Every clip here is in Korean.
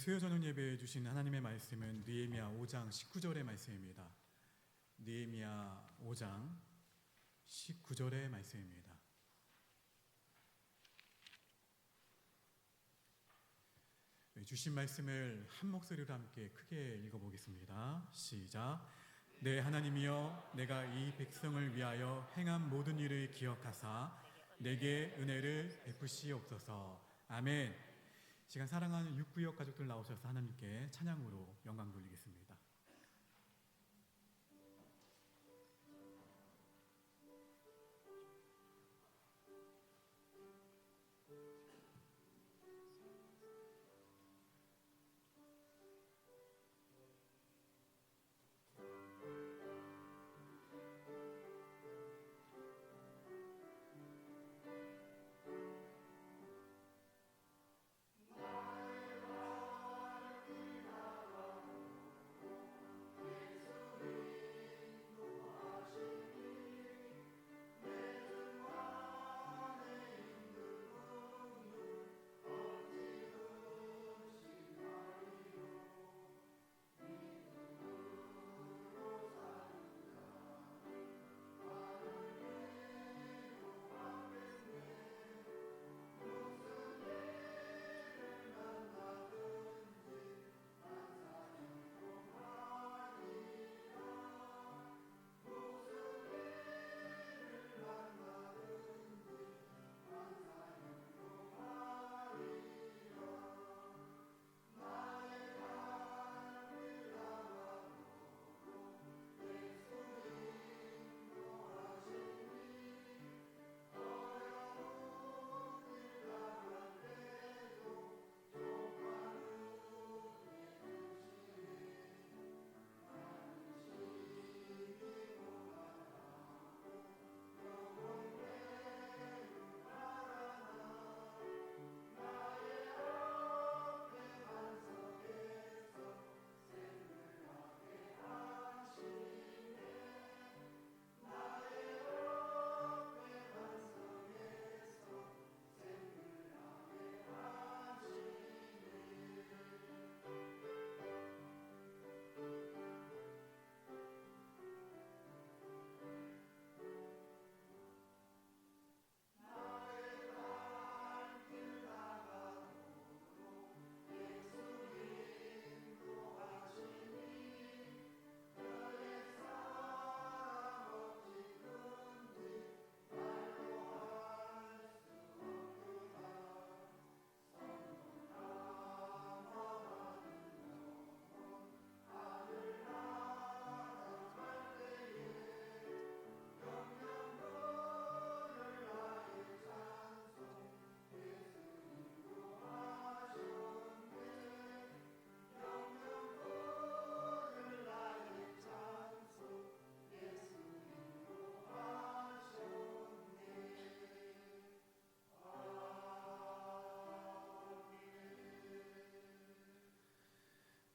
오늘 수요 저녁 예배에 주신 하나님의 말씀은 느헤미야 5장 19절의 말씀입니다. 느헤미야 5장 19절의 말씀입니다. 주신 말씀을 한 목소리로 함께 크게 읽어보겠습니다. 시작. 네, 하나님이여, 내가 이 백성을 위하여 행한 모든 일을 기억하사 내게 은혜를 베푸시옵소서. 아멘. 시간 사랑하는 육구역 가족들 나오셔서 하나님께 찬양으로 영광 돌리겠습니다.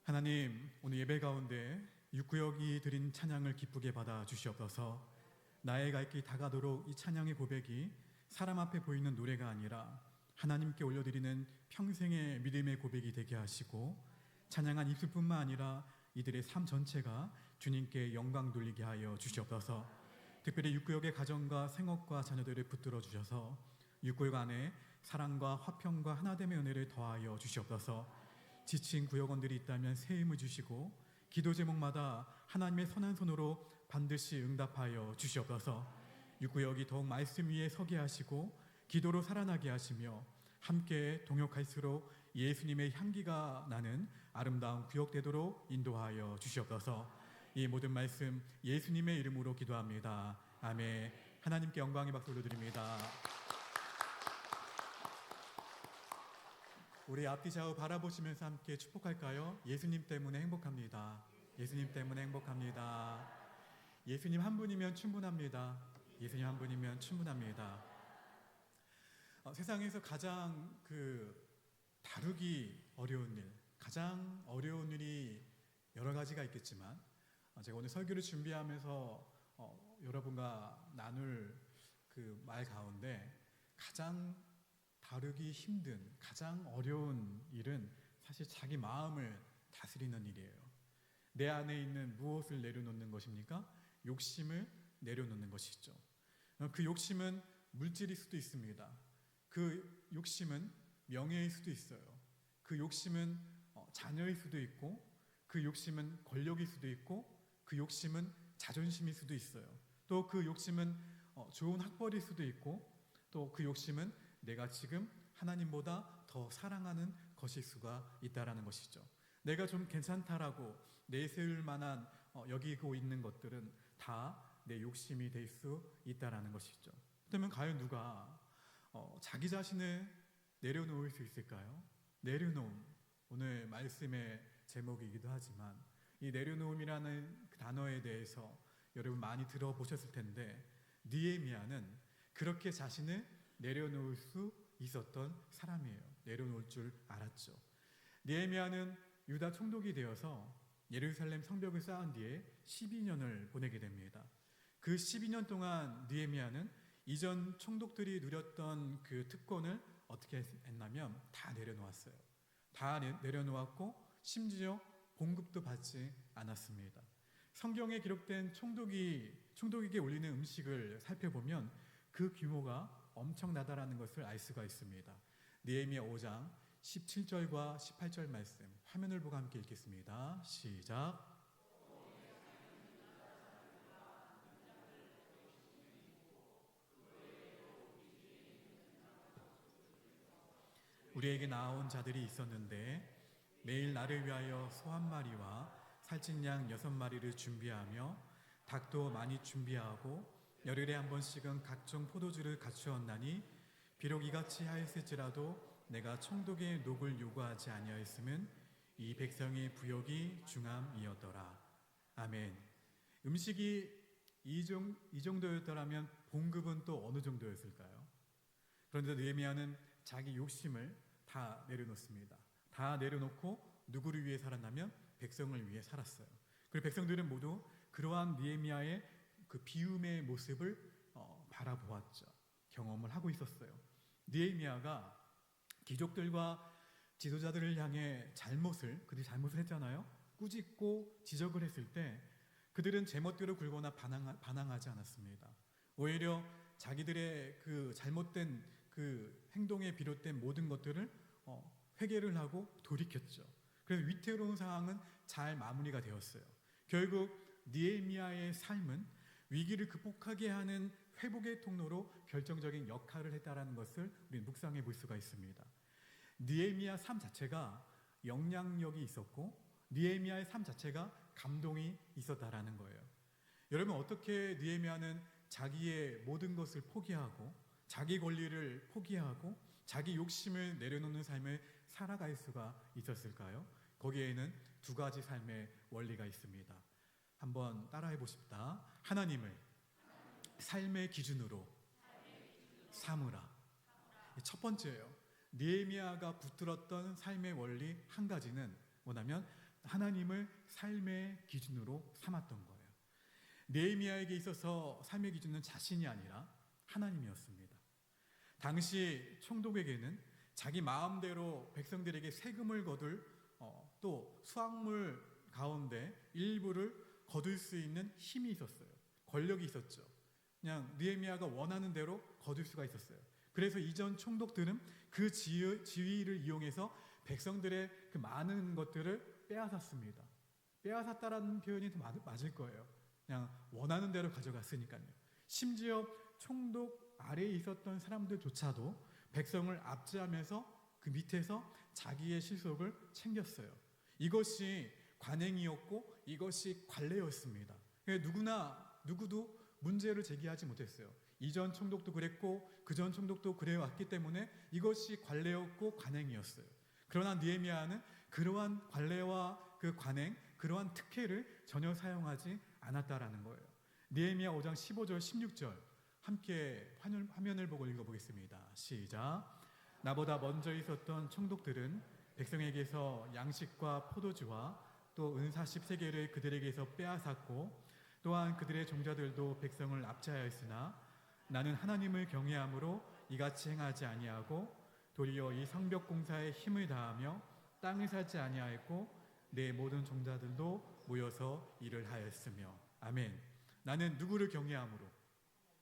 하나님, 오늘 예배 가운데 육구역이 드린 찬양을 기쁘게 받아 주시옵소서. 나의 갈 길 다가도록 이 찬양의 고백이 사람 앞에 보이는 노래가 아니라 하나님께 올려드리는 평생의 믿음의 고백이 되게 하시고, 찬양한 입술뿐만 아니라 이들의 삶 전체가 주님께 영광 돌리게 하여 주시옵소서. 특별히 육구역의 가정과 생업과 자녀들을 붙들어 주셔서 육구역 안에 사랑과 화평과 하나됨의 은혜를 더하여 주시옵소서. 지친 구역원들이 있다면 새 힘을 주시고 기도 제목마다 하나님의 선한 손으로 반드시 응답하여 주시옵소서. 육구역이 더욱 말씀 위에 서게 하시고 기도로 살아나게 하시며 함께 동역할수록 예수님의 향기가 나는 아름다운 구역 되도록 인도하여 주시옵소서. 이 모든 말씀 예수님의 이름으로 기도합니다. 아멘. 하나님께 영광의 박수 올려드립니다. 우리 앞뒤 좌우 바라보시면서 함께 축복할까요? 예수님 때문에 행복합니다. 예수님 때문에 행복합니다. 예수님 한 분이면 충분합니다. 예수님 한 분이면 충분합니다. 세상에서 가장 다루기 어려운 일, 가장 어려운 일이 여러 가지가 있겠지만, 제가 오늘 설교를 준비하면서 여러분과 나눌 그 말 가운데 가장 다루기 힘든, 가장 어려운 일은 사실 자기 마음을 다스리는 일이에요. 내 안에 있는 무엇을 내려놓는 것입니까? 욕심을 내려놓는 것이죠. 그 욕심은 물질일 수도 있습니다. 그 욕심은 명예일 수도 있어요. 그 욕심은 자녀일 수도 있고, 그 욕심은 권력일 수도 있고, 그 욕심은 자존심일 수도 있어요. 또 그 욕심은 좋은 학벌일 수도 있고, 또 그 욕심은 내가 지금 하나님보다 더 사랑하는 것일 수가 있다라는 것이죠. 내가 좀 괜찮다라고 내세울 만한 여기고 있는 것들은 다 내 욕심이 될 수 있다라는 것이죠. 그렇다면 과연 누가 자기 자신을 내려놓을 수 있을까요? 내려놓음, 오늘 말씀의 제목이기도 하지만 이 내려놓음이라는 그 단어에 대해서 여러분 많이 들어보셨을 텐데, 느헤미야는 그렇게 자신을 내려놓을 수 있었던 사람이에요. 내려놓을 줄 알았죠. 느헤미야는 유다 총독이 되어서 예루살렘 성벽을 쌓은 뒤에 12년을 보내게 됩니다. 그 12년 동안 느헤미야는 이전 총독들이 누렸던 그 특권을 어떻게 했냐면 다 내려놓았어요. 다 내려놓았고 심지어 봉급도 받지 않았습니다. 성경에 기록된 총독에게 올리는 음식을 살펴보면 그 규모가 엄청나다라는 것을 알 수가 있습니다. 느헤미야 5장 17절과 18절 말씀 화면을 보고 함께 읽겠습니다. 시작. 우리에게 나아온 자들이 있었는데 매일 나를 위하여 소 한 마리와 살찐 양 6마리를 준비하며 닭도 많이 준비하고 열흘에 한 번씩은 각종 포도주를 갖추었나니 비록 이같이 하였을지라도 내가 총독의 녹을 요구하지 아니하였으면 이 백성의 부역이 중함이었더라. 아멘. 음식이 이 정도였더라면 봉급은 또 어느 정도였을까요? 그런데 느헤미야는 자기 욕심을 다 내려놓습니다. 다 내려놓고 누구를 위해 살았냐면 백성을 위해 살았어요. 그리고 백성들은 모두 그러한 느헤미야의 그 비움의 모습을 바라보았죠. 경험을 하고 있었어요. 느헤미야가 귀족들과 지도자들을 향해 그들이 잘못을 했잖아요. 꾸짖고 지적을 했을 때 그들은 제멋대로 굴거나 반항하지 않았습니다. 오히려 자기들의 그 잘못된 그 행동에 비롯된 모든 것들을 회개를 하고 돌이켰죠. 그래서 위태로운 상황은 잘 마무리가 되었어요. 결국 느헤미야의 삶은 위기를 극복하게 하는 회복의 통로로 결정적인 역할을 했다라는 것을 우리는 묵상해 볼 수가 있습니다. 느헤미야 삶 자체가 영향력이 있었고 느헤미야의 삶 자체가 감동이 있었다라는 거예요. 여러분, 어떻게 느헤미야는 자기의 모든 것을 포기하고 자기 권리를 포기하고 자기 욕심을 내려놓는 삶을 살아갈 수가 있었을까요? 거기에는 두 가지 삶의 원리가 있습니다. 한번 따라해 보십시다. 하나님을 삶의 기준으로 삼으라. 첫 번째예요. 느헤미야가 붙들었던 삶의 원리 한 가지는 뭐냐면 하나님을 삶의 기준으로 삼았던 거예요. 느헤미야에게 있어서 삶의 기준은 자신이 아니라 하나님이었습니다. 당시 총독에게는 자기 마음대로 백성들에게 세금을 거둘 또 수확물 가운데 일부를 거둘 수 있는 힘이 있었어요. 권력이 있었죠. 그냥 느헤미야가 원하는 대로 거둘 수가 있었어요. 그래서 이전 총독들은 그 지위를 이용해서 백성들의 그 많은 것들을 빼앗았습니다. 빼앗았다라는 표현이 더 맞을 거예요. 그냥 원하는 대로 가져갔으니까요. 심지어 총독 아래에 있었던 사람들조차도 백성을 압제하면서 그 밑에서 자기의 실속을 챙겼어요. 이것이 관행이었고 이것이 관례였습니다. 누구도 문제를 제기하지 못했어요. 이전 총독도 그랬고 그전 총독도 그래왔기 때문에 이것이 관례였고 관행이었어요. 그러나 느헤미야는 그러한 관례와 그 관행, 그러한 특혜를 전혀 사용하지 않았다라는 거예요. 느헤미야 5장 15절 16절 함께 화면을 보고 읽어보겠습니다. 시작. 나보다 먼저 있었던 총독들은 백성에게서 양식과 포도주와 또 은 43개를 그들에게서 빼앗았고 또한 그들의 종자들도 백성을 압제하였으나 나는 하나님을 경외함으로 이같이 행하지 아니하고 도리어 이 성벽 공사에 힘을 다하며 땅을 살지 아니하였고 내 모든 종자들도 모여서 일을 하였으며. 아멘. 나는 누구를 경외함으로?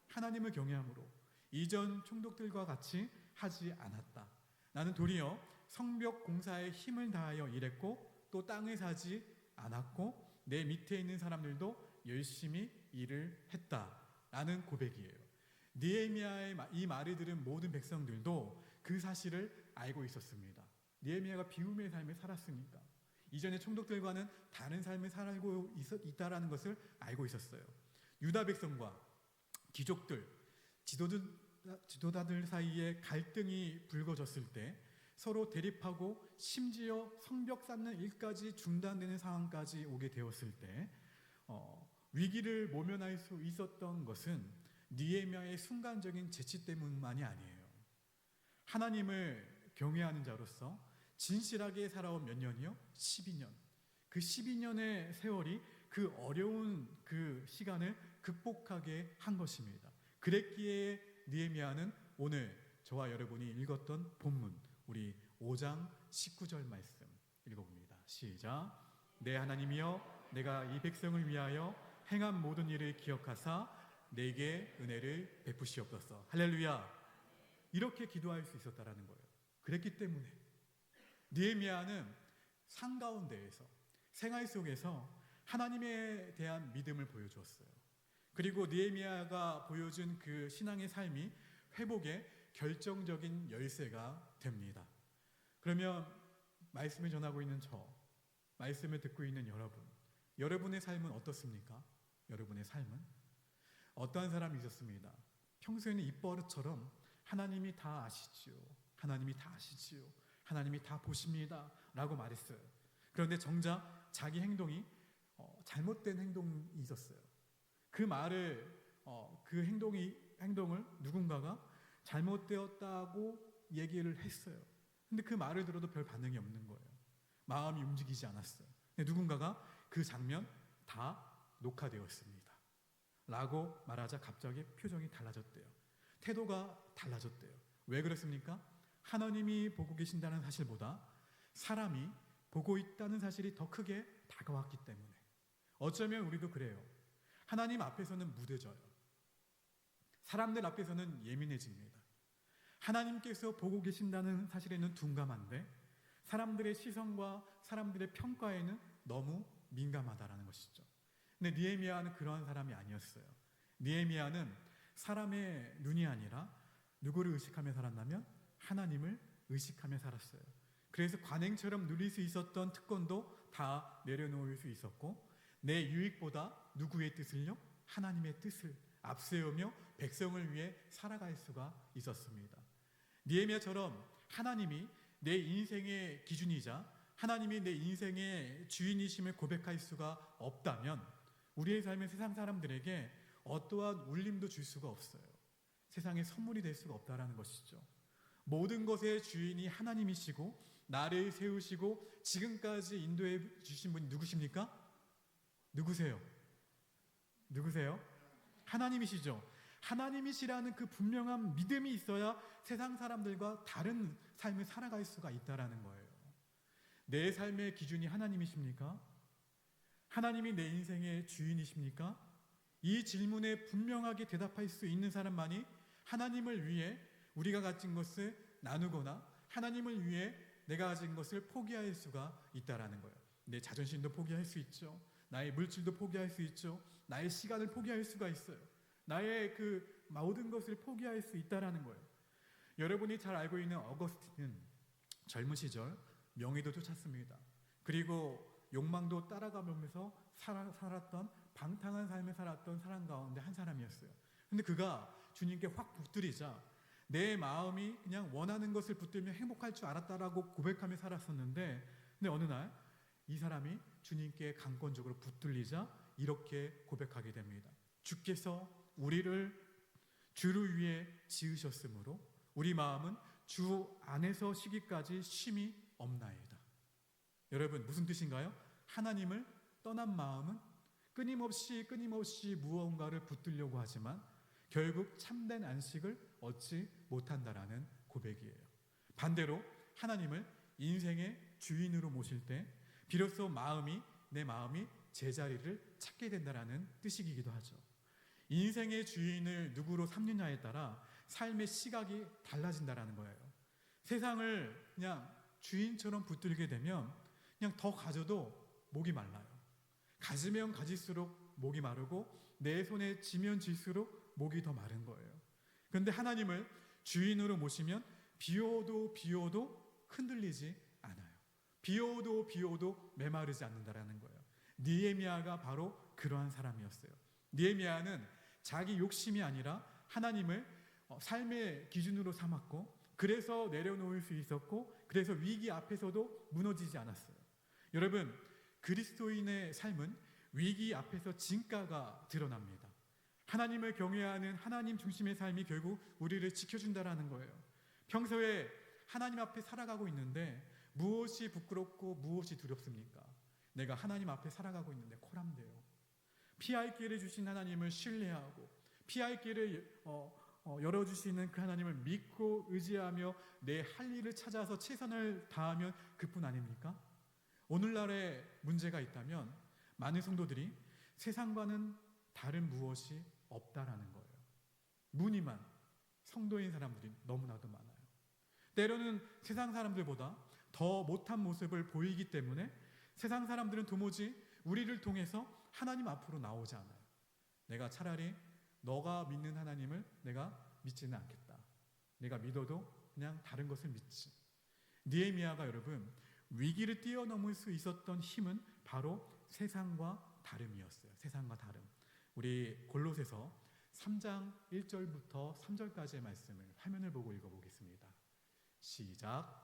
하나님을 경외함으로 이전 총독들과 같이 하지 않았다. 나는 도리어 성벽 공사에 힘을 다하여 일했고 또 땅을 사지 않았고 내 밑에 있는 사람들도 열심히 일을 했다라는 고백이에요. 느헤미야의 이 말을 들은 모든 백성들도 그 사실을 알고 있었습니다. 느헤미야가 비움의 삶을 살았으니까 이전의 총독들과는 다른 삶을 살고 있다라는 것을 알고 있었어요. 유다 백성과 귀족들, 지도자들 사이에 갈등이 불거졌을 때 서로 대립하고 심지어 성벽 쌓는 일까지 중단되는 상황까지 오게 되었을 때 위기를 모면할 수 있었던 것은 느헤미야의 순간적인 재치 때문만이 아니에요. 하나님을 경외하는 자로서 진실하게 살아온 몇 년이요? 12년. 그 12년의 세월이 그 어려운 그 시간을 극복하게 한 것입니다. 그랬기에 느헤미야는 오늘 저와 여러분이 읽었던 본문 우리 5장 19절 말씀 읽어봅니다. 시작. 내 하나님이여 내가 이 백성을 위하여 행한 모든 일을 기억하사 내게 은혜를 베푸시옵소서. 할렐루야. 이렇게 기도할 수 있었다라는 거예요. 그랬기 때문에 느헤미야는 상 가운데에서 생활 속에서 하나님에 대한 믿음을 보여주었어요. 그리고 느헤미야가 보여준 그 신앙의 삶이 회복의 결정적인 열쇠가 됩니다. 그러면 말씀을 전하고 있는 저, 말씀을 듣고 있는 여러분의 삶은 어떻습니까? 여러분의 삶은 어떠한 사람이 있었습니다. 평소에는 입버릇처럼 하나님이 다 아시지요. 하나님이 다 아시지요. 하나님이 다 보십니다. 라고 말했어요. 그런데 정작 자기 행동이 잘못된 행동이 있었어요. 그 말을 그 행동을 누군가가 잘못되었다고 얘기를 했어요. 근데 그 말을 들어도 별 반응이 없는 거예요. 마음이 움직이지 않았어요. 근데 누군가가 그 장면 다 녹화되었습니다. 라고 말하자 갑자기 표정이 달라졌대요. 태도가 달라졌대요. 왜 그렇습니까? 하나님이 보고 계신다는 사실보다 사람이 보고 있다는 사실이 더 크게 다가왔기 때문에. 어쩌면 우리도 그래요. 하나님 앞에서는 무뎌져요. 사람들 앞에서는 예민해집니다. 하나님께서 보고 계신다는 사실에는 둔감한데 사람들의 시선과 사람들의 평가에는 너무 민감하다라는 것이죠. 근데 느헤미야는 그러한 사람이 아니었어요. 느헤미야는 사람의 눈이 아니라 누구를 의식하며 살았냐면 하나님을 의식하며 살았어요. 그래서 관행처럼 누릴 수 있었던 특권도 다 내려놓을 수 있었고 내 유익보다 누구의 뜻을요? 하나님의 뜻을 앞세우며 백성을 위해 살아갈 수가 있었습니다. 느헤미야처럼 하나님이 내 인생의 기준이자 하나님이 내 인생의 주인이심을 고백할 수가 없다면 우리의 삶은 세상 사람들에게 어떠한 울림도 줄 수가 없어요. 세상의 선물이 될 수가 없다라는 것이죠. 모든 것의 주인이 하나님이시고 나를 세우시고 지금까지 인도해 주신 분이 누구십니까? 누구세요? 하나님이시죠. 하나님이시라는 그 분명한 믿음이 있어야 세상 사람들과 다른 삶을 살아갈 수가 있다라는 거예요. 내 삶의 기준이 하나님이십니까? 하나님이 내 인생의 주인이십니까? 이 질문에 분명하게 대답할 수 있는 사람만이 하나님을 위해 우리가 가진 것을 나누거나 하나님을 위해 내가 가진 것을 포기할 수가 있다라는 거예요. 내 자존심도 포기할 수 있죠. 나의 물질도 포기할 수 있죠. 나의 시간을 포기할 수가 있어요. 나의 그 모든 것을 포기할 수 있다라는 거예요. 여러분이 잘 알고 있는 어거스틴은 젊은 시절 명예도 쫓았습니다. 그리고 욕망도 따라가면서 살았던 방탕한 삶을 살았던 사람 가운데 한 사람이었어요. 근데 그가 주님께 확 붙들리자 내 마음이 그냥 원하는 것을 붙들면 행복할 줄 알았다라고 고백하며 살았었는데 근데 어느 날 이 사람이 주님께 강권적으로 붙들리자 이렇게 고백하게 됩니다. 주께서 우리를 주를 위해 지으셨으므로 우리 마음은 주 안에서 쉬기까지 쉼이 없나이다. 여러분 무슨 뜻인가요? 하나님을 떠난 마음은 끊임없이 무언가를 붙들려고 하지만 결국 참된 안식을 얻지 못한다라는 고백이에요. 반대로 하나님을 인생의 주인으로 모실 때 비로소 내 마음이 제자리를 찾게 된다라는 뜻이기도 하죠. 인생의 주인을 누구로 삼느냐에 따라 삶의 시각이 달라진다라는 거예요. 세상을 그냥 주인처럼 붙들게 되면 그냥 더 가져도 목이 말라요. 가지면 가질수록 목이 마르고 내 손에 쥐면 쥘수록 목이 더 마른 거예요. 그런데 하나님을 주인으로 모시면 비오도 흔들리지 않아요. 비오도 메마르지 않는다라는 거예요. 느헤미야가 바로 그러한 사람이었어요. 느헤미야는 자기 욕심이 아니라 하나님을 삶의 기준으로 삼았고, 그래서 내려놓을 수 있었고, 그래서 위기 앞에서도 무너지지 않았어요. 여러분, 그리스도인의 삶은 위기 앞에서 진가가 드러납니다. 하나님을 경외하는 하나님 중심의 삶이 결국 우리를 지켜준다라는 거예요. 평소에 하나님 앞에 살아가고 있는데 무엇이 부끄럽고 무엇이 두렵습니까? 내가 하나님 앞에 살아가고 있는데 코람돼요. 피할 길을 주신 하나님을 신뢰하고 피할 길을 열어주시는 그 하나님을 믿고 의지하며 내 할 일을 찾아서 최선을 다하면 그뿐 아닙니까? 오늘날에 문제가 있다면 많은 성도들이 세상과는 다른 무엇이 없다라는 거예요. 무늬만 성도인 사람들이 너무나도 많아요. 때로는 세상 사람들보다 더 못한 모습을 보이기 때문에 세상 사람들은 도무지 우리를 통해서 하나님 앞으로 나오지 않아요. 내가 차라리 너가 믿는 하나님을 내가 믿지는 않겠다. 내가 믿어도 그냥 다른 것을 믿지. 느헤미야가 여러분 위기를 뛰어넘을 수 있었던 힘은 바로 세상과 다름이었어요. 세상과 다름. 우리 골로새서 3장 1절부터 3절까지의 말씀을 화면을 보고 읽어보겠습니다. 시작.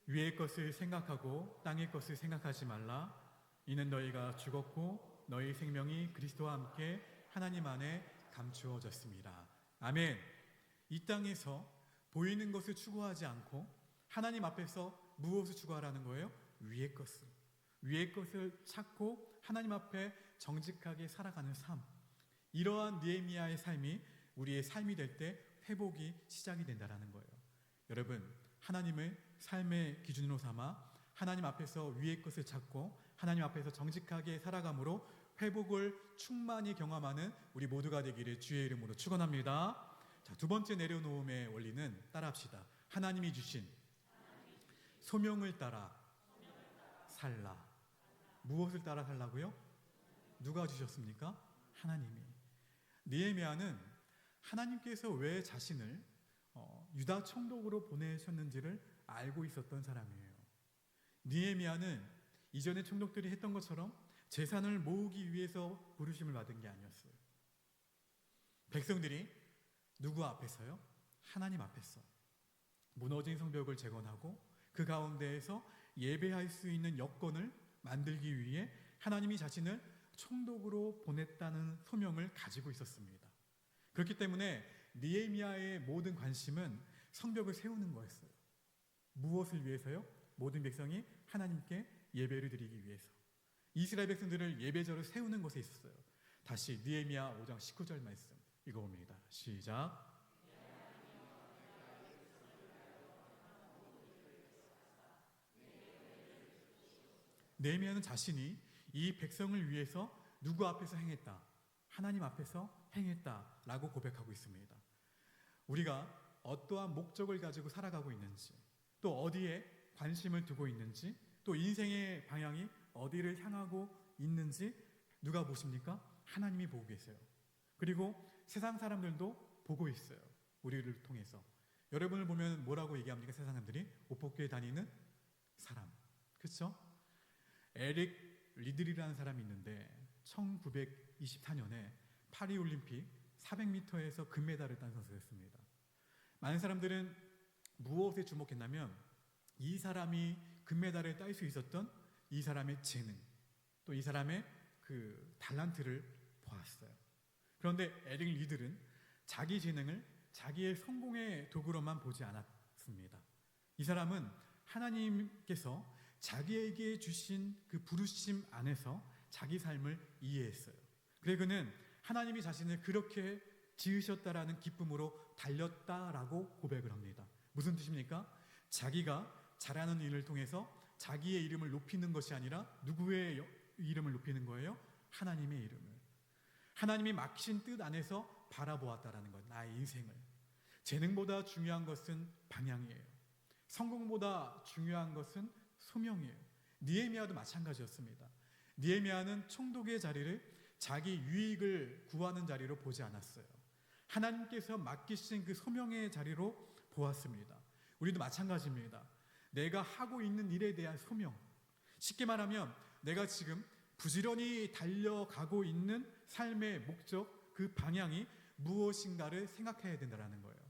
위의 것을 생각하고 땅의 것을 생각하지 말라. 이는 너희가 죽었고 너희 생명이 그리스도와 함께 하나님 안에 감추어졌습니다. 아멘. 이 땅에서 보이는 것을 추구하지 않고 하나님 앞에서 무엇을 추구하라는 거예요? 위의 것을. 위의 것을 찾고 하나님 앞에 정직하게 살아가는 삶. 이러한 느헤미야의 삶이 우리의 삶이 될 때 회복이 시작이 된다는 거예요. 여러분, 하나님을 삶의 기준으로 삼아 하나님 앞에서 위의 것을 찾고 하나님 앞에서 정직하게 살아감으로 회복을 충만히 경험하는 우리 모두가 되기를 주의 이름으로 축원합니다. 자, 두 번째 내려놓음의 원리는 따라합시다. 하나님이 주신 소명을 따라 살라. 무엇을 따라 살라고요? 누가 주셨습니까? 하나님이. 느헤미야는 하나님께서 왜 자신을 유다 총독으로 보내셨는지를 알고 있었던 사람이에요. 느헤미야는 이전의 총독들이 했던 것처럼 재산을 모으기 위해서 부르심을 받은 게 아니었어요. 백성들이 누구 앞에서요? 하나님 앞에서 무너진 성벽을 재건하고 그 가운데에서 예배할 수 있는 여건을 만들기 위해 하나님이 자신을 총독으로 보냈다는 소명을 가지고 있었습니다. 그렇기 때문에 느헤미야의 모든 관심은 성벽을 세우는 거였어요. 무엇을 위해서요? 모든 백성이 하나님께 예배를 드리기 위해서. 이스라엘 백성들을 예배자로 세우는 것에 있었어요. 다시 느헤미야 5장 19절 말씀 읽어봅니다. 시작. 느헤미야는 자신이 이 백성을 위해서 누구 앞에서 행했다? 하나님 앞에서 행했다라고 고백하고 있습니다. 우리가 어떠한 목적을 가지고 살아가고 있는지, 또 어디에 관심을 두고 있는지, 또 인생의 방향이 어디를 향하고 있는지 누가 보십니까? 하나님이 보고 계세요. 그리고 세상 사람들도 보고 있어요. 우리를 통해서. 여러분을 보면 뭐라고 얘기합니까? 세상 사람들이 옷 벗고 다니는 사람. 그렇죠? 에릭 리들이라는 사람이 있는데 1924년에 파리올림픽 400m에서 금메달을 딴 선수였습니다. 많은 사람들은 무엇에 주목했냐면 이 사람이 금메달을 딸 수 있었던 이 사람의 재능, 또 이 사람의 그 달란트를 보았어요. 그런데 에릭 리들은 자기 재능을 자기의 성공의 도구로만 보지 않았습니다. 이 사람은 하나님께서 자기에게 주신 그 부르심 안에서 자기 삶을 이해했어요. 그래 그는 하나님이 자신을 그렇게 지으셨다라는 기쁨으로 달렸다라고 고백을 합니다. 무슨 뜻입니까? 자기가 잘하는 일을 통해서 자기의 이름을 높이는 것이 아니라 누구의 이름을 높이는 거예요? 하나님의 이름을. 하나님이 막히신 뜻 안에서 바라보았다라는 것, 나의 인생을. 재능보다 중요한 것은 방향이에요. 성공보다 중요한 것은 소명이에요. 느헤미야도 마찬가지였습니다. 느헤미야는 총독의 자리를 자기 유익을 구하는 자리로 보지 않았어요. 하나님께서 맡기신 그 소명의 자리로 보았습니다. 우리도 마찬가지입니다. 내가 하고 있는 일에 대한 소명. 쉽게 말하면 내가 지금 부지런히 달려가고 있는 삶의 목적, 그 방향이 무엇인가를 생각해야 된다는 거예요.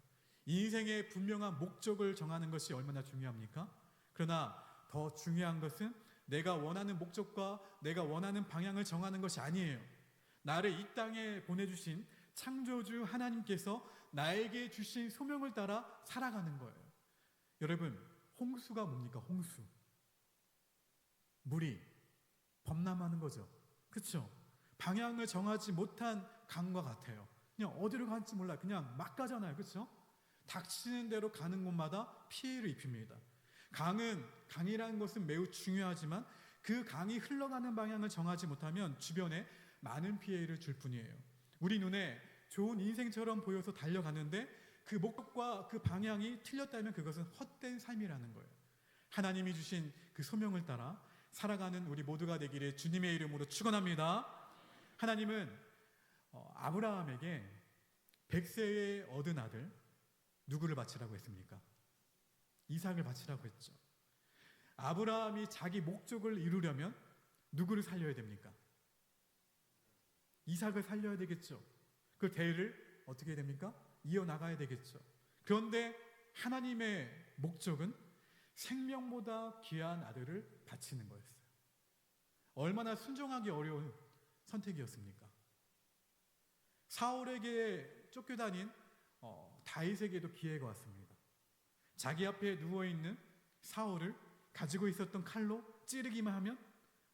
인생의 분명한 목적을 정하는 것이 얼마나 중요합니까? 그러나 더 중요한 것은 내가 원하는 목적과 내가 원하는 방향을 정하는 것이 아니에요. 나를 이 땅에 보내주신 창조주 하나님께서 나에게 주신 소명을 따라 살아가는 거예요. 여러분, 홍수가 뭡니까? 홍수. 물이 범람하는 거죠. 그렇죠? 방향을 정하지 못한 강과 같아요. 그냥 어디로 갈지 몰라. 그냥 막 가잖아요. 그렇죠? 닥치는 대로 가는 곳마다 피해를 입힙니다. 강이라는 것은 매우 중요하지만 그 강이 흘러가는 방향을 정하지 못하면 주변에 많은 피해를 줄 뿐이에요. 우리 눈에 좋은 인생처럼 보여서 달려가는데 그 목적과 그 방향이 틀렸다면 그것은 헛된 삶이라는 거예요. 하나님이 주신 그 소명을 따라 살아가는 우리 모두가 되기를 주님의 이름으로 축원합니다. 하나님은 아브라함에게 100세에 얻은 아들 누구를 바치라고 했습니까? 이삭을 바치라고 했죠. 아브라함이 자기 목적을 이루려면 누구를 살려야 됩니까? 이삭을 살려야 되겠죠. 그 대를 어떻게 해야 됩니까? 이어나가야 되겠죠. 그런데 하나님의 목적은 생명보다 귀한 아들을 바치는 거였어요. 얼마나 순종하기 어려운 선택이었습니까? 사울에게 쫓겨다닌 다윗에게도 기회가 왔습니다. 자기 앞에 누워있는 사울을 가지고 있었던 칼로 찌르기만 하면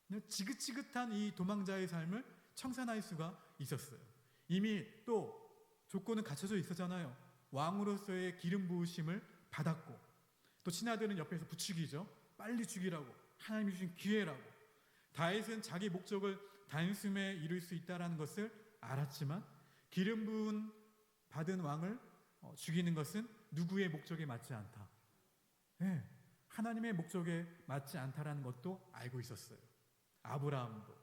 그냥 지긋지긋한 이 도망자의 삶을 청산할 수가 있었어요. 이미 또 조건은 갖춰져 있었잖아요. 왕으로서의 기름 부으심을 받았고 또 친아들은 옆에서 부추기죠. 빨리 죽이라고, 하나님이 주신 기회라고. 다윗은 자기 목적을 단숨에 이룰 수 있다는 것을 알았지만 기름 부은 받은 왕을 죽이는 것은 누구의 목적에 맞지 않다. 네, 하나님의 목적에 맞지 않다라는 것도 알고 있었어요. 아브라함도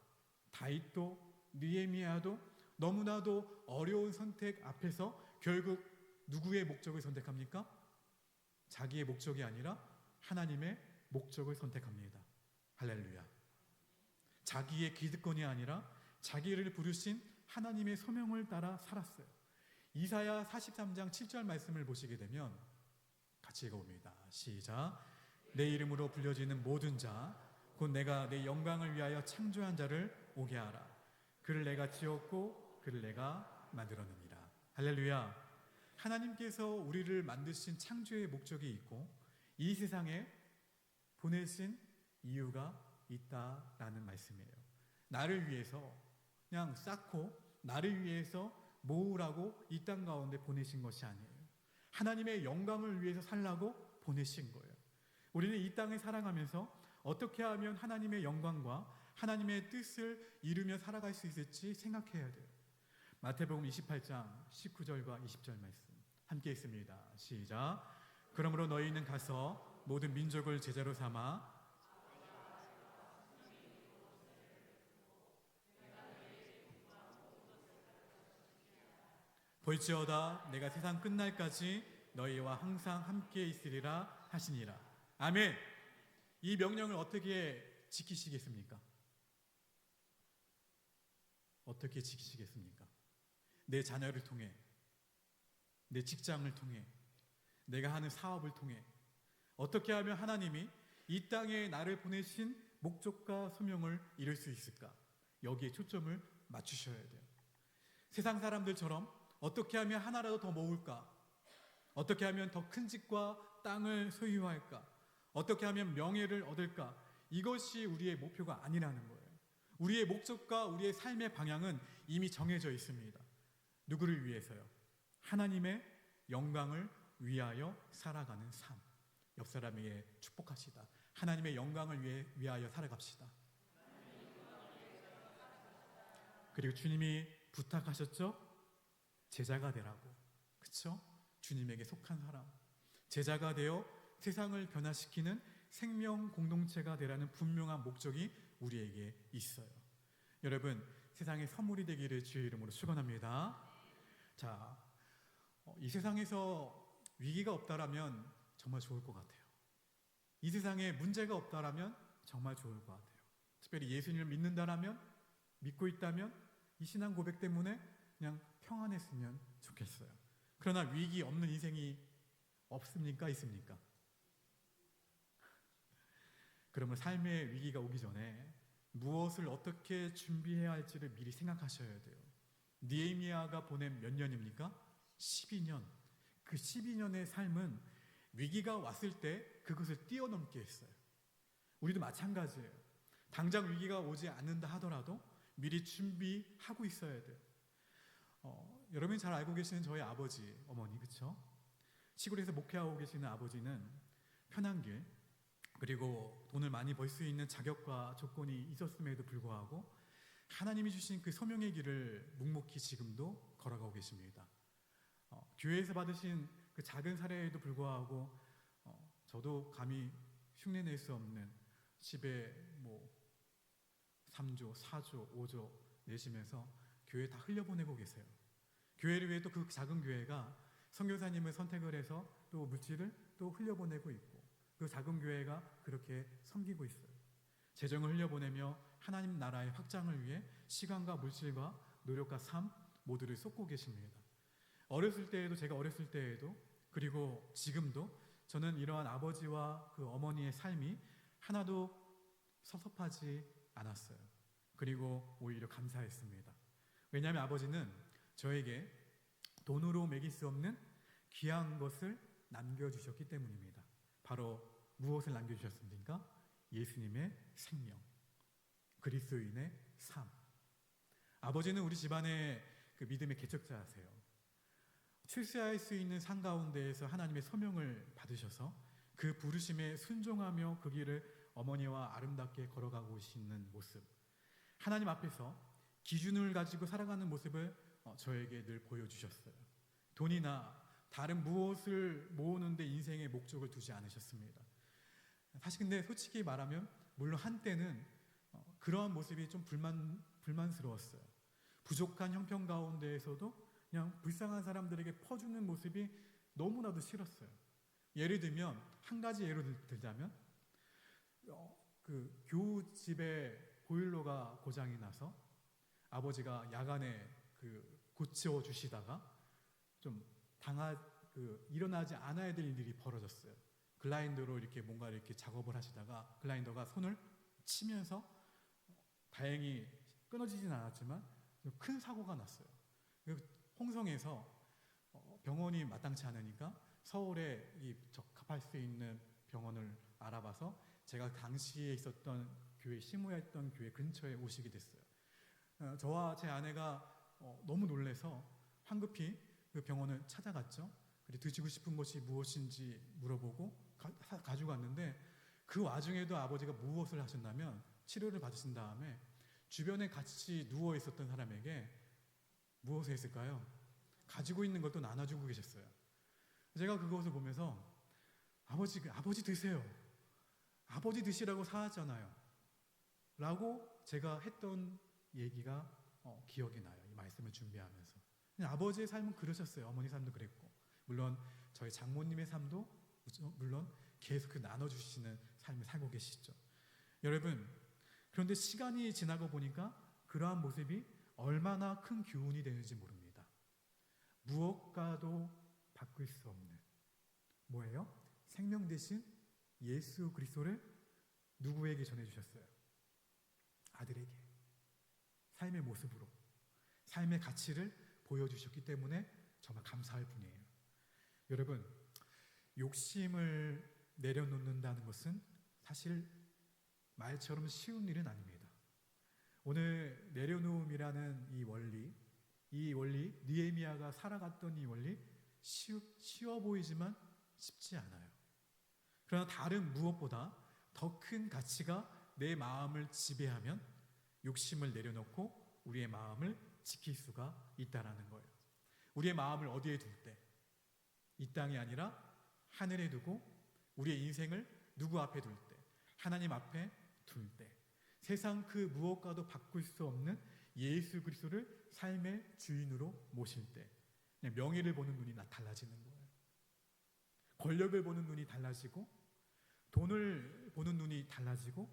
다윗도 느헤미야도 너무나도 어려운 선택 앞에서 결국 누구의 목적을 선택합니까? 자기의 목적이 아니라 하나님의 목적을 선택합니다. 할렐루야. 자기의 기득권이 아니라 자기를 부르신 하나님의 소명을 따라 살았어요. 이사야 43장 7절 말씀을 보시게 되면 같이 읽어봅니다. 시작. 내 이름으로 불려지는 모든 자 곧 내가 내 영광을 위하여 창조한 자를 오게 하라. 그를 내가 지었고 그를 내가 만들었느니라. 할렐루야. 하나님께서 우리를 만드신 창조의 목적이 있고 이 세상에 보내신 이유가 있다라는 말씀이에요. 나를 위해서 그냥 쌓고 나를 위해서 모으라고 이 땅 가운데 보내신 것이 아니에요. 하나님의 영광을 위해서 살라고 보내신 거예요. 우리는 이 땅을 살아가면서 어떻게 하면 하나님의 영광과 하나님의 뜻을 이루며 살아갈 수 있을지 생각해야 돼요. 마태복음 28장 19절과 20절 말씀 함께 읽습니다. 시작. 그러므로 너희는 가서 모든 민족을 제자로 삼아 볼지어다 내가 세상 끝날까지 너희와 항상 함께 있으리라 하시니라. 아멘. 이 명령을 어떻게 지키시겠습니까? 어떻게 지키시겠습니까? 내 자녀를 통해, 내 직장을 통해, 내가 하는 사업을 통해 어떻게 하면 하나님이 이 땅에 나를 보내신 목적과 소명을 이룰 수 있을까? 여기에 초점을 맞추셔야 돼요. 세상 사람들처럼 어떻게 하면 하나라도 더 모을까? 어떻게 하면 더 큰 집과 땅을 소유할까? 어떻게 하면 명예를 얻을까? 이것이 우리의 목표가 아니라는 거예요. 우리의 목적과 우리의 삶의 방향은 이미 정해져 있습니다. 누구를 위해서요? 하나님의 영광을 위하여 살아가는 삶. 옆 사람에게 축복하시다. 하나님의 영광을 위하여 살아갑시다. 그리고 주님이 부탁하셨죠? 제자가 되라고. 그렇죠? 주님에게 속한 사람. 제자가 되어 세상을 변화시키는 생명 공동체가 되라는 분명한 목적이 우리에게 있어요. 여러분, 세상의 선물이 되기를 주의 이름으로 축원합니다. 자, 이 세상에서 위기가 없다라면 정말 좋을 것 같아요. 이 세상에 문제가 없다라면 정말 좋을 것 같아요. 특별히 예수님을 믿는다라면, 믿고 있다면 이 신앙 고백 때문에 그냥 평안했으면 좋겠어요. 그러나 위기 없는 인생이 없습니까? 있습니까? 그러면 삶의 위기가 오기 전에 무엇을 어떻게 준비해야 할지를 미리 생각하셔야 돼요. 느헤미야가 보낸 몇 년입니까? 12년. 그 12년의 삶은 위기가 왔을 때 그것을 뛰어넘게 했어요. 우리도 마찬가지예요. 당장 위기가 오지 않는다 하더라도 미리 준비하고 있어야 돼요. 여러분이 잘 알고 계시는 저희 아버지, 어머니, 그렇죠? 시골에서 목회하고 계시는 아버지는 편한 길, 그리고 돈을 많이 벌 수 있는 자격과 조건이 있었음에도 불구하고 하나님이 주신 그 소명의 길을 묵묵히 지금도 걸어가고 계십니다. 교회에서 받으신 그 작은 사례에도 불구하고 저도 감히 흉내낼 수 없는 집에 3조, 4조, 5조 내시면서 교회 다 흘려보내고 계세요. 교회를 위해 또 그 작은 교회가 선교사님을 선택을 해서 또 물질을 또 흘려보내고 있고 그 작은 교회가 그렇게 섬기고 있어요. 재정을 흘려보내며 하나님 나라의 확장을 위해 시간과 물질과 노력과 삶 모두를 쏟고 계십니다. 어렸을 때에도, 제가 어렸을 때에도, 그리고 지금도 저는 이러한 아버지와 그 어머니의 삶이 하나도 섭섭하지 않았어요. 그리고 오히려 감사했습니다. 왜냐하면 아버지는 저에게 돈으로 매길 수 없는 귀한 것을 남겨주셨기 때문입니다. 바로 무엇을 남겨주셨습니까? 예수님의 생명, 그리스도인의 삶. 아버지는 우리 집안의 그 믿음의 개척자세요. 출세할 수 있는 산 가운데에서 하나님의 소명을 받으셔서 그 부르심에 순종하며 그 길을 어머니와 아름답게 걸어가고 계시는 모습, 하나님 앞에서 기준을 가지고 살아가는 모습을 저에게 늘 보여주셨어요. 돈이나 다른 무엇을 모으는데 인생의 목적을 두지 않으셨습니다. 사실 근데 솔직히 말하면 물론 한때는 그러한 모습이 좀 불만스러웠어요. 부족한 형편 가운데에서도 그냥 불쌍한 사람들에게 퍼주는 모습이 너무나도 싫었어요. 예를 들면 한 가지 예를 들자면 그 교우집에 보일러가 고장이 나서 아버지가 야간에 고쳐 주시다가 좀 일어나지 않아야 될 일들이 벌어졌어요. 글라인더로 이렇게 뭔가 이렇게 작업을 하시다가 글라인더가 손을 치면서 다행히 끊어지진 않았지만 큰 사고가 났어요. 홍성에서 병원이 마땅치 않으니까 서울에 적합할 수 있는 병원을 알아봐서 제가 당시에 있었던 교회, 심우했던 교회 근처에 오시게 됐어요. 저와 제 아내가 너무 놀라서 황급히 그 병원을 찾아갔죠. 그리고 드시고 싶은 것이 무엇인지 물어보고 가지고 왔는데 그 와중에도 아버지가 무엇을 하셨냐면 치료를 받으신 다음에 주변에 같이 누워 있었던 사람에게 무엇을 했을까요? 가지고 있는 걸 또 나눠주고 계셨어요. 제가 그것을 보면서 아버지 드세요. 아버지 드시라고 사왔잖아요. 라고 제가 했던 얘기가 기억이 나요. 이 말씀을 준비하면서. 아버지의 삶은 그러셨어요. 어머니 삶도 그랬고. 물론 저희 장모님의 삶도 물론 계속 그 나눠주시는 삶을 살고 계시죠. 여러분, 그런데 시간이 지나고 보니까 그러한 모습이 얼마나 큰 교훈이 되는지 모릅니다. 무엇과도 바꿀 수 없는 뭐예요? 생명 대신 예수 그리스도를 누구에게 전해주셨어요? 아들에게. 삶의 모습으로, 삶의 가치를 보여주셨기 때문에 정말 감사할 뿐이에요. 여러분, 욕심을 내려놓는다는 것은 사실 말처럼 쉬운 일은 아닙니다. 오늘 내려놓음이라는 이 원리 느헤미야가 살아갔던 이 원리 쉬워 보이지만 쉽지 않아요. 그러나 다른 무엇보다 더 큰 가치가 내 마음을 지배하면 욕심을 내려놓고 우리의 마음을 지킬 수가 있다라는 거예요. 우리의 마음을 어디에 둘 때? 이 땅이 아니라 하늘에 두고 우리의 인생을 누구 앞에 둘 때? 하나님 앞에 둘 때. 세상 그 무엇과도 바꿀 수 없는 예수 그리스도를 삶의 주인으로 모실 때 그냥 명예를 보는 눈이 달라지는 거예요. 권력을 보는 눈이 달라지고 돈을 보는 눈이 달라지고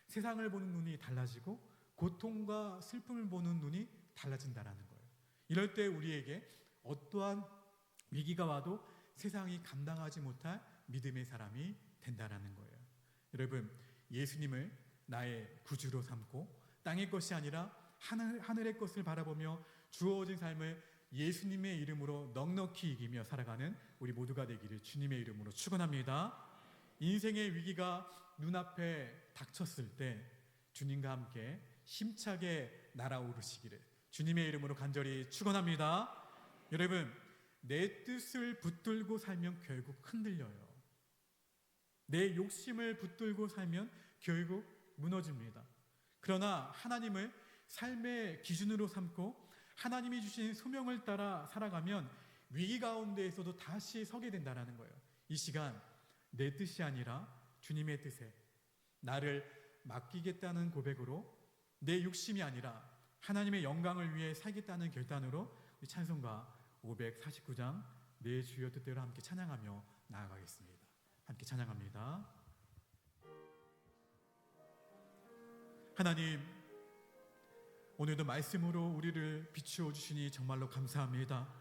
세상을 보는 눈이 달라지고 고통과 슬픔을 보는 눈이 달라진다라는 거예요. 이럴 때 우리에게 어떠한 위기가 와도 세상이 감당하지 못할 믿음의 사람이 된다라는 거예요. 여러분, 예수님을 나의 구주로 삼고 땅의 것이 아니라 하늘의 것을 바라보며 주어진 삶을 예수님의 이름으로 넉넉히 이기며 살아가는 우리 모두가 되기를 주님의 이름으로 축원합니다. 인생의 위기가 눈앞에 닥쳤을 때 주님과 함께 힘차게 날아오르시기를 주님의 이름으로 간절히 축원합니다. 여러분, 내 뜻을 붙들고 살면 결국 흔들려요. 내 욕심을 붙들고 살면 결국 무너집니다. 그러나 하나님을 삶의 기준으로 삼고 하나님이 주신 소명을 따라 살아가면 위기 가운데에서도 다시 서게 된다는 거예요. 이 시간 내 뜻이 아니라 주님의 뜻에 나를 맡기겠다는 고백으로 내 욕심이 아니라 하나님의 영광을 위해 살겠다는 결단으로 우리 찬송가 549장 내 주여 뜻대로 함께 찬양하며 나아가겠습니다. 함께 찬양합니다. 하나님, 오늘도 말씀으로 우리를 비추어 주시니 정말로 감사합니다.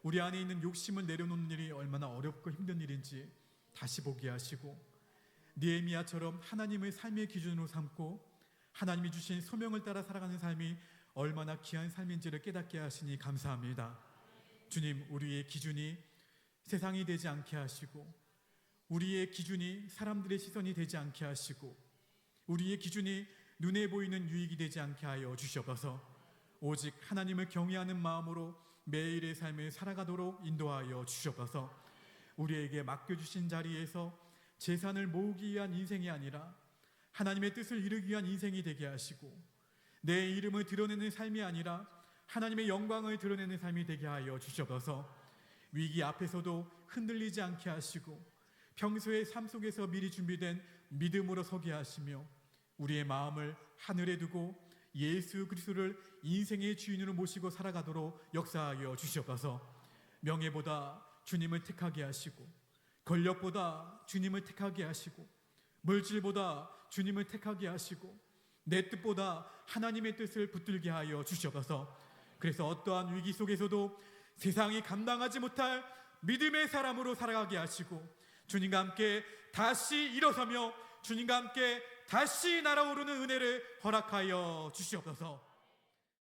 우리 안에 있는 욕심을 내려놓는 일이 얼마나 어렵고 힘든 일인지 다시 보게 하시고 느헤미야처럼 하나님을 삶의 기준으로 삼고 하나님이 주신 소명을 따라 살아가는 삶이 얼마나 귀한 삶인지를 깨닫게 하시니 감사합니다. 주님, 우리의 기준이 세상이 되지 않게 하시고 우리의 기준이 사람들의 시선이 되지 않게 하시고 우리의 기준이 눈에 보이는 유익이 되지 않게 하여 주시옵소서. 오직 하나님을 경외하는 마음으로 매일의 삶을 살아가도록 인도하여 주시옵소서. 우리에게 맡겨주신 자리에서 재산을 모으기 위한 인생이 아니라 하나님의 뜻을 이루기 위한 인생이 되게 하시고 내 이름을 드러내는 삶이 아니라 하나님의 영광을 드러내는 삶이 되게 하여 주시옵소서. 위기 앞에서도 흔들리지 않게 하시고 평소의 삶 속에서 미리 준비된 믿음으로 서게 하시며 우리의 마음을 하늘에 두고 예수 그리스도를 인생의 주인으로 모시고 살아가도록 역사하여 주시옵소서. 명예보다 주님을 택하게 하시고 권력보다 주님을 택하게 하시고 물질보다 주님을 택하게 하시고 내 뜻보다 하나님의 뜻을 붙들게 하여 주시옵소서. 그래서 어떠한 위기 속에서도 세상이 감당하지 못할 믿음의 사람으로 살아가게 하시고 주님과 함께 다시 일어서며 주님과 함께 다시 날아오르는 은혜를 허락하여 주시옵소서.